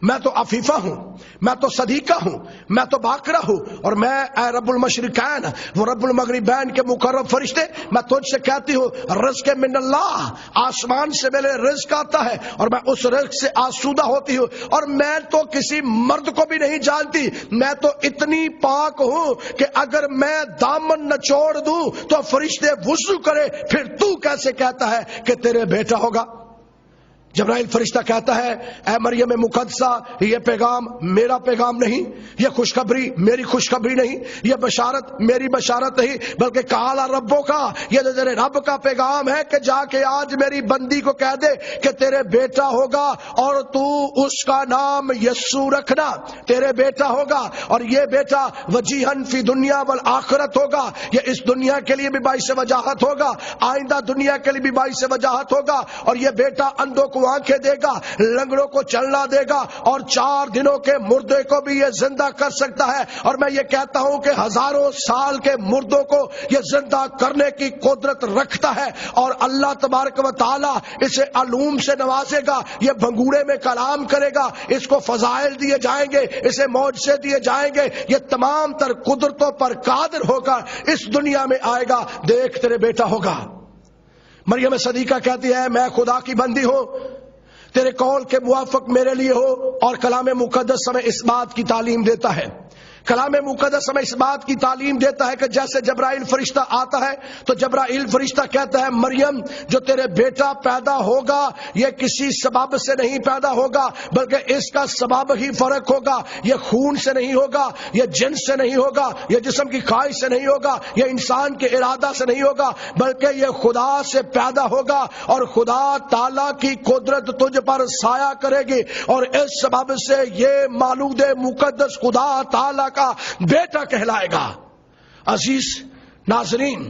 میں تو عفیفہ ہوں، میں تو صدیقہ ہوں، میں تو باقرہ ہوں، اور میں اے رب المشرقین وہ رب المغربین کے مقرب فرشتے، میں تجھ سے کہتی ہوں رزق من اللہ، آسمان سے میرے رزق آتا ہے اور میں اس رزق سے آسودہ ہوتی ہوں، اور میں تو کسی مرد کو بھی نہیں جانتی، میں تو اتنی پاک ہوں کہ اگر میں دامن نچوڑ دوں تو فرشتے وضو کرے، پھر تو کیسے کہتا ہے کہ تیرے بیٹا ہوگا؟ جبرائیل فرشتہ کہتا ہے اے مریم مقدسہ، یہ پیغام میرا پیغام نہیں، یہ خوشخبری میری خوشخبری نہیں، یہ بشارت میری بشارت نہیں، بلکہ کالا ربوں کا، یہ تیرے رب کا پیغام ہے کہ جا کے آج میری بندی کو کہہ دے کہ تیرے بیٹا ہوگا اور تو اس کا نام یسوع رکھنا، تیرے بیٹا ہوگا، اور یہ بیٹا وجیہن فی دنیا والآخرت ہوگا، یہ اس دنیا کے لیے بھی باعث وجاہت ہوگا، آئندہ دنیا کے لیے بھی باعث وجاہت ہوگا، اور یہ بیٹا اندھوں کو آنکھیں دے گا، لنگڑوں کو چلنا دے گا، اور 4 دنوں کے مردے کو بھی یہ زندہ کر سکتا ہے، اور میں یہ کہتا ہوں کہ ہزاروں سال کے مردوں کو یہ زندہ کرنے کی قدرت رکھتا ہے، اور اللہ تبارک و تعالی اسے علوم سے نوازے گا، یہ بھنگوڑے میں کلام کرے گا، اس کو فضائل دیے جائیں گے، اسے معجزے دیے جائیں گے، یہ تمام تر قدرتوں پر قادر ہوگا، اس دنیا میں آئے گا، دیکھ تیرے بیٹا ہوگا۔ مریم صدیقہ کہتی ہے میں خدا کی بندی ہوں، تیرے قول کے موافق میرے لیے ہو، اور کلام مقدس ہمیں اس بات کی تعلیم دیتا ہے، کلام مقدس ہمیں اس بات کی تعلیم دیتا ہے کہ جیسے جبرائیل فرشتہ آتا ہے تو جبرائیل فرشتہ کہتا ہے مریم جو تیرے بیٹا پیدا ہوگا یہ کسی سبب سے نہیں پیدا ہوگا، بلکہ اس کا سبب ہی فرق ہوگا، یہ خون سے نہیں ہوگا، یہ جنس سے نہیں ہوگا، یہ جسم کی خواہش سے نہیں ہوگا، یہ انسان کے ارادہ سے نہیں ہوگا، بلکہ یہ خدا سے پیدا ہوگا، اور خدا تعالی کی قدرت تجھ پر سایہ کرے گی، اور اس سبب سے یہ مولود مقدس خدا تعالی کا بیٹا کہلائے گا۔ عزیز ناظرین،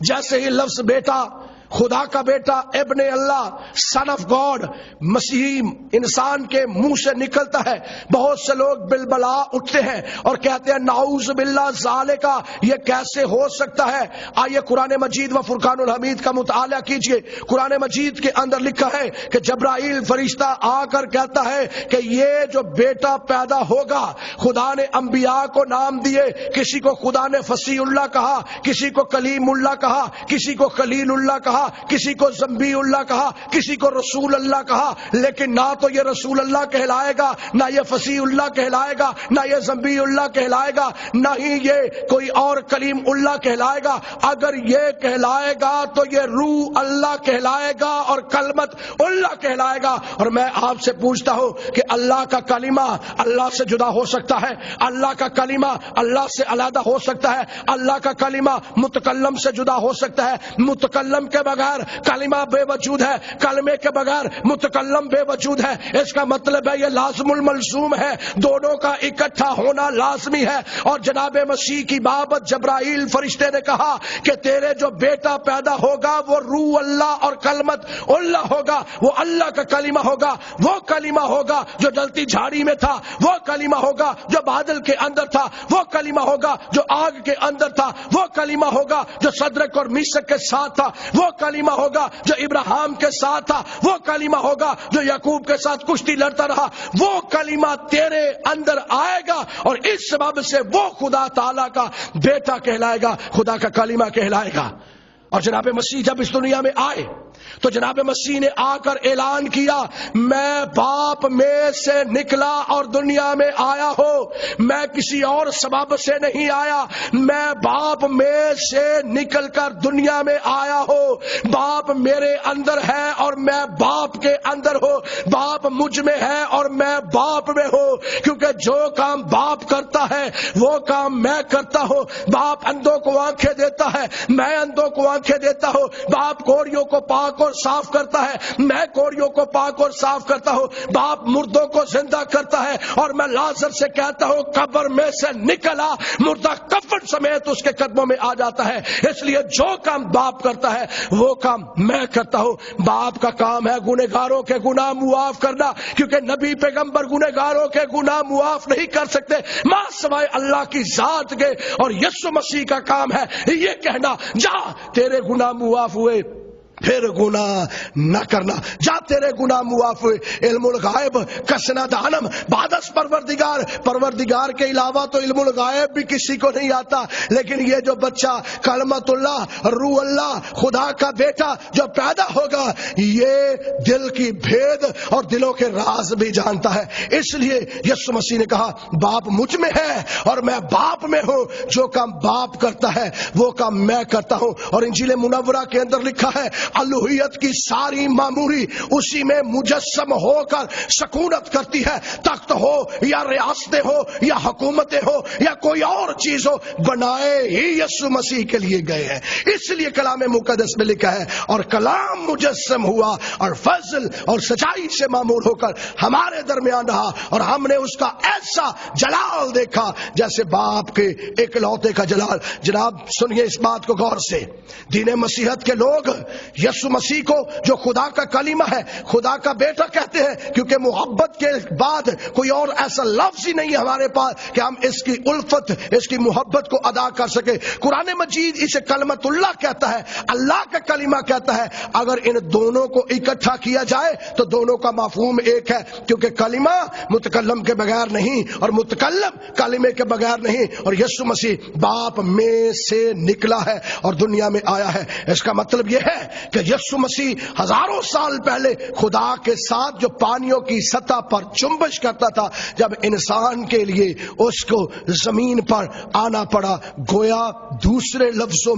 جیسے ہی لفظ بیٹا، خدا کا بیٹا، ابن اللہ، سن آف گاڈ، مسیحی انسان کے منہ سے نکلتا ہے، بہت سے لوگ بلبلا اٹھتے ہیں اور کہتے ہیں نعوذ باللہ ذالکا، یہ کیسے ہو سکتا ہے؟ آئیے قرآن مجید و فرقان الحمید کا مطالعہ کیجئے، قرآن مجید کے اندر لکھا ہے کہ جبرائیل فرشتہ آ کر کہتا ہے کہ یہ جو بیٹا پیدا ہوگا، خدا نے انبیاء کو نام دیے، کسی کو خدا نے فصیح اللہ کہا، کسی کو کلیم اللہ کہا، کسی کو خلیل اللہ کہا، کسی کو زنبی اللہ کہا، کسی کو رسول اللہ کہا، لیکن نہ تو یہ رسول اللہ کہلائے گا، نہ یہ فصیح اللہ کہلائے گا، نہ یہ زنبی اللہ کہلائے گا، نہ ہی یہ کوئی اور کلیم اللہ کہلائے گا۔ اگر یہ کہلائے گا تو یہ روح اللہ کہلائے گا اور کلمت اللہ کہلائے گا۔ اور میں آپ سے پوچھتا ہوں کہ اللہ کا کلمہ اللہ سے جدا ہو سکتا ہے؟ اللہ کا کلمہ اللہ سے علیحدہ ہو سکتا ہے؟ اللہ کا کلمہ متکلم سے جدا ہو سکتا ہے؟ متکلم کے بغیر کلمہ بے وجود ہے، کلمے کے بغیر متکلم بے وجود ہے۔ اس کا مطلب ہے یہ لازم الملزوم ہے، دونوں کا اکٹھا ہونا لازمی ہے۔ اور جناب مسیح کی بابت جبرائیل فرشتے نے کہا کہ تیرے جو بیٹا پیدا ہوگا وہ روح اللہ اور کلمت اللہ ہوگا، وہ اللہ کا کلمہ ہوگا، وہ کلمہ ہوگا جو جلتی جھاڑی میں تھا، وہ کلمہ ہوگا جو بادل کے اندر تھا، وہ کلمہ ہوگا جو آگ کے اندر تھا، وہ کلمہ ہوگا جو صدرک اور میثق کے ساتھ تھا، وہ کلمہ ہوگا جو ابراہیم کے ساتھ تھا، وہ کلمہ ہوگا جو یعقوب کے ساتھ کشتی لڑتا رہا، وہ کلمہ تیرے اندر آئے گا، اور اس سبب سے وہ خدا تعالی کا بیٹا کہلائے گا، خدا کا کلمہ کہلائے گا۔ اور جناب مسیح جب اس دنیا میں آئے تو جناب مسیح نے آ کر اعلان کیا میں باپ میں سے نکلا اور دنیا میں آیا ہوں، میں کسی اور سبب سے نہیں آیا، میں باپ میں سے نکل کر دنیا میں آیا ہوں، باپ میرے اندر ہے اور میں باپ کے اندر ہوں، باپ مجھ میں ہے اور میں باپ میں ہوں، کیونکہ جو کام باپ کرتا ہے وہ کام میں کرتا ہوں۔ باپ اندھوں کو آنکھیں دیتا ہے، میں اندھوں کو آنکھیں دیتا ہوں، باپ کوڑیوں کو پاک اور صاف کرتا ہے، میں کوڑیوں کو پاک اور صاف کرتا ہوں، باپ مردوں کو زندہ کرتا ہے، اور میں لازر سے کہتا ہوں قبر میں سے نکلا، مردہ کفن سمیت اس کے قدموں میں آ جاتا ہے۔ اس لیے جو کام باپ کرتا ہے وہ کام میں کرتا ہوں۔ باپ کا کام ہے گنہگاروں کے گناہ معاف کرنا، کیونکہ نبی پیغمبر گنہگاروں کے گناہ معاف نہیں کر سکتے ماں سوائے اللہ کی ذات کے، اور یسوع مسیح کا کام ہے یہ کہنا جا تیرے گناہ معاف ہوئے، پھر گناہ نہ کرنا. جا تیرے گناہ معاف ہوئے. علم الغائب کسنا دانم بعدس پروردگار کے علاوہ تو علم الغائب بھی کسی کو نہیں آتا. لیکن یہ جو بچہ کلمت اللہ روح اللہ خدا کا بیٹا جو پیدا ہوگا یہ دل کی بھید اور دلوں کے راز بھی جانتا ہے. اس لیے یسوع مسیح نے کہا باپ مجھ میں ہے اور میں باپ میں ہوں. جو کام باپ کرتا ہے وہ کام میں کرتا ہوں. اور انجیل منورہ کے اندر لکھا ہے الوہیت کی ساری معموری اسی میں مجسم ہو کر سکونت کرتی ہے. تخت ہو یا ریاستیں ہو یا حکومتیں ہو یا کوئی اور چیز ہو بنائے ہی یسوع مسیح کے لیے گئے ہیں. اس لیے کلام مقدس میں لکھا ہے اور کلام مجسم ہوا اور فضل اور سچائی سے معمور ہو کر ہمارے درمیان رہا اور ہم نے اس کا ایسا جلال دیکھا جیسے باپ کے اکلوتے کا جلال. جناب سنیے اس بات کو غور سے. دین مسیحیت کے لوگ یسوع مسیح کو جو خدا کا کلمہ ہے خدا کا بیٹا کہتے ہیں کیونکہ محبت کے بعد کوئی اور ایسا لفظ ہی نہیں ہے ہمارے پاس کہ ہم اس کی الفت اس کی محبت کو ادا کر سکے. قرآن مجید اسے کلمت اللہ کہتا ہے, اللہ کا کلمہ کہتا ہے. اگر ان دونوں کو اکٹھا کیا جائے تو دونوں کا مفہوم ایک ہے کیونکہ کلمہ متکلم کے بغیر نہیں اور متکلم کلمے کے بغیر نہیں. اور یسوع مسیح باپ میں سے نکلا ہے اور دنیا میں آیا ہے. اس کا مطلب یہ ہے کہ یسوع مسیح ہزاروں سال پہلے خدا کے ساتھ جو پانیوں کی سطح پر جنبش کرتا تھا جب انسان کے لیے اس کو زمین پر آنا پڑا گویا دوسرے لفظوں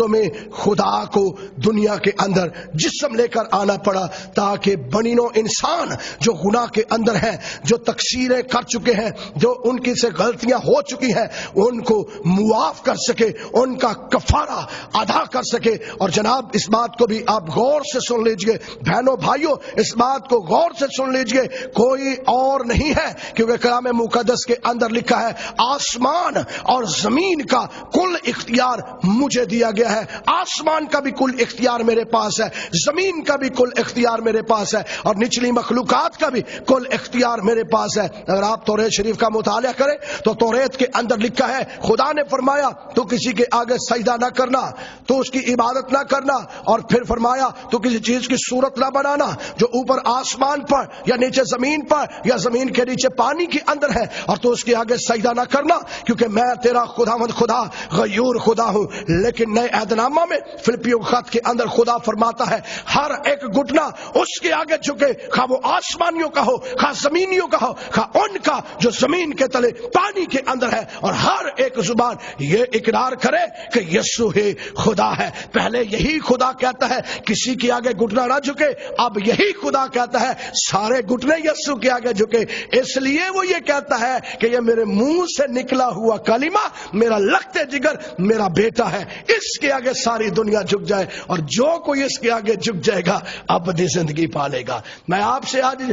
میں خدا کو دنیا کے اندر جسم لے کر آنا پڑا تاکہ بنی نوع انسان جو گناہ کے اندر ہیں جو تقصیریں کر چکے ہیں جو ان کی سے غلطیاں ہو چکی ہیں ان کو معاف کر سکے ان کا کفارہ ادا کر سکے. اور جناب اس بات کو بھی آپ غور سے سن لیجئے بہنوں بھائیوں, اس بات کو غور سے سن لیجئے. کوئی اور نہیں ہے کیونکہ کلام مقدس کے اندر لکھا ہے آسمان اور زمین کا کل اختیار مجھے دیا گیا ہے. آسمان کا بھی کل اختیار میرے پاس ہے, زمین کا بھی کل اختیار میرے پاس ہے اور نچلی مخلوقات کا بھی کل اختیار میرے پاس ہے. اگر آپ توریت شریف کا مطالعہ کریں تو توریت کے اندر لکھا ہے خدا نے فرمایا تو کسی کے آگے سجدہ نہ کرنا, تو اس کی عبادت نہ کرنا, اور پھر فرمایا تو کسی چیز کی صورت نہ بنانا جو اوپر آسمان پر یا نیچے زمین پر یا زمین کے نیچے پانی کے اندر ہے, اور تو اس کے آگے سجدہ نہ کرنا کیونکہ میں تیرا خدا غیور خدا ہوں. لیکن نئے عہد نامہ میں فلپیوں خط کے اندر خدا فرماتا ہے ہر ایک گھٹنا اس کے آگے جھکے, خواہ وہ آسمانیوں کا ہو خواہ زمینیوں کا ہو خواہ ان کا جو زمین کے تلے پانی کے اندر ہے, اور ہر ایک زبان یہ اقرار کرے کہ یسوع ہی خدا ہے. پہلے یہی خدا کہتا ہے کسی کے آگے گھٹنا نہ جھکے, اب یہی خدا کہتا ہے سارے گھٹنے یسوع کے آگے جھکے. اس لیے وہ یہ کہتا ہے کہ یہ میرے منہ سے نکلا ہوا کلمہ میرا لخت جگر میرا بیٹا ہے, اس کے آگے ساری دنیا جھک جائے اور جو کوئی اس کے آگے جھک جائے گا ابدی زندگی پالے گا. میں آپ سے آج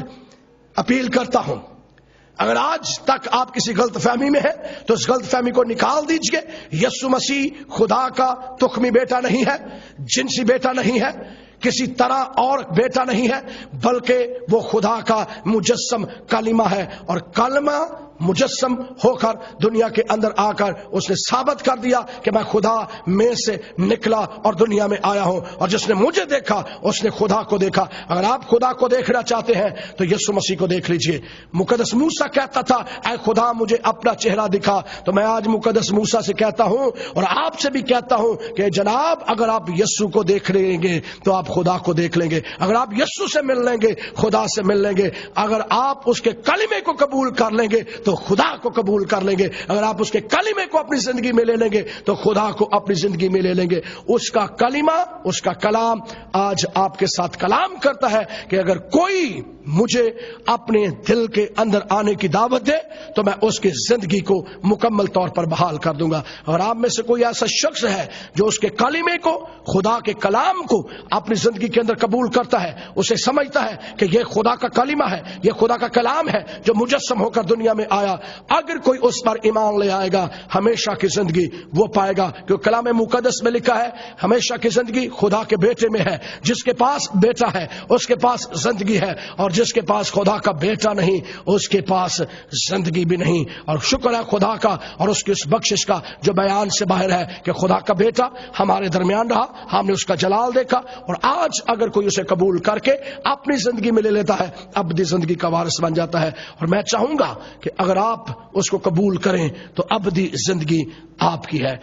اپیل کرتا ہوں اگر آج تک آپ کسی غلط فہمی میں ہیں تو اس غلط فہمی کو نکال دیجئے. یسوع مسیح خدا کا تخمی بیٹا نہیں ہے, جنسی بیٹا نہیں ہے, کسی طرح اور بیٹا نہیں ہے, بلکہ وہ خدا کا مجسم کلمہ ہے. اور کلمہ مجسم ہو کر دنیا کے اندر آ کر اس نے ثابت کر دیا کہ میں خدا میں سے نکلا اور دنیا میں آیا ہوں, اور جس نے مجھے دیکھا اس نے خدا کو دیکھا. اگر آپ خدا کو دیکھنا چاہتے ہیں تو یسوع مسیح کو دیکھ لیجئے. مقدس موسیٰ کہتا تھا اے خدا مجھے اپنا چہرہ دکھا, تو میں آج مقدس موسیٰ سے کہتا ہوں اور آپ سے بھی کہتا ہوں کہ جناب اگر آپ یسوع کو دیکھ لیں گے تو آپ خدا کو دیکھ لیں گے. اگر آپ یسوع سے مل لیں گے خدا سے مل لیں گے. اگر آپ اس کے کلمے کو قبول کر لیں گے تو خدا کو قبول کر لیں گے. اگر آپ اس کے کلمے کو اپنی زندگی میں لے لیں گے تو خدا کو اپنی زندگی میں لے لیں گے. اس کا کلمہ اس کا کلام آج آپ کے ساتھ کلام کرتا ہے کہ اگر کوئی مجھے اپنے دل کے اندر آنے کی دعوت دے تو میں اس کی زندگی کو مکمل طور پر بحال کر دوں گا. اور آپ میں سے کوئی ایسا شخص ہے جو اس کے کلمے کو خدا کے کلام کو اپنی زندگی کے اندر قبول کرتا ہے, اسے سمجھتا ہے کہ یہ خدا کا کلمہ ہے, یہ خدا کا کلام ہے جو مجسم ہو کر دنیا میں آیا، اگر کوئی اس پر ایمان لے آئے گا ہمیشہ کی زندگی وہ پائے گا، کیونکہ کلام مقدس میں لکھا ہے ہمیشہ کی زندگی خدا کے بیٹے میں ہے۔ جس کے پاس بیٹا ہے اس کے پاس زندگی ہے، اور جس کے پاس خدا کا بیٹا نہیں اس کے پاس زندگی بھی نہیں۔ اور شکر ہے خدا کا اور اس کی اس بخشش کا جو بیان سے باہر ہے کہ خدا کا بیٹا ہمارے درمیان رہا، ہم نے اس کا جلال دیکھا، اور آج اگر کوئی اسے قبول کر کے اپنی زندگی میں لے لیتا ہے ابدی زندگی کا وارث بن جاتا ہے۔ اور میں چاہوں گا کہ اگر آپ اس کو قبول کریں تو ابدی زندگی آپ کی ہے۔